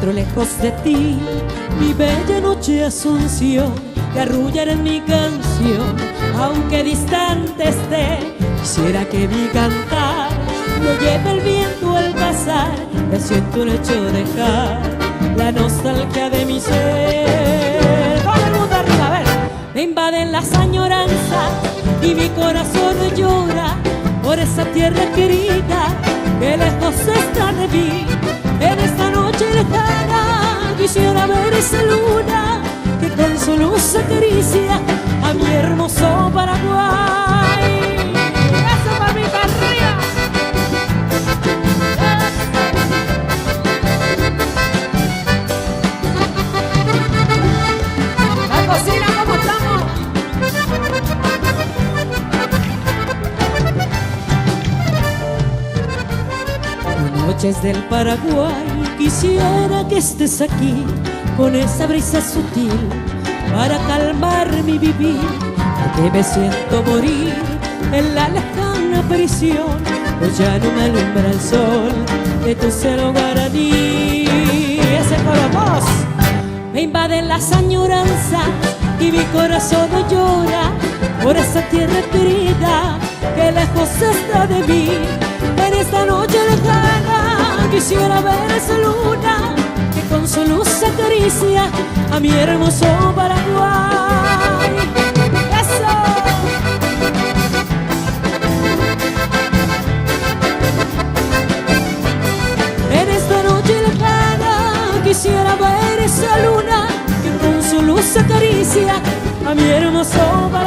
encuentro lejos de ti, mi bella noche Asunción, te arrullaré en mi canción, aunque distante esté. Quisiera que mi cantar lo lleve el viento al pasar, me siento el hecho de dejar la nostalgia de mi ser. Todo el mundo arriba, a ver. Me invaden las añoranzas y mi corazón llora por esa tierra querida que lejos está de mí. En esta noche lejana quisiera ver esa luna que con su luz acaricia a mi hermoso Paraguay. ¡Eso para mi arriba! La cocina, ¿cómo estamos? Noches del Paraguay, quisiera que estés aquí con esa brisa sutil para calmar mi vivir, porque me siento morir en la lejana prisión, pues ya no me alumbra el sol de tu celo guaraní. Ese coro voz me invaden las añoranzas y mi corazón llora por esa tierra querida que lejos está de mí. En esta noche lejana quisiera ver esa luna que con su luz acaricia a mi hermoso Paraguay. ¡Eso! En esta noche lejana quisiera ver esa luna que con su luz acaricia a mi hermoso Paraguay.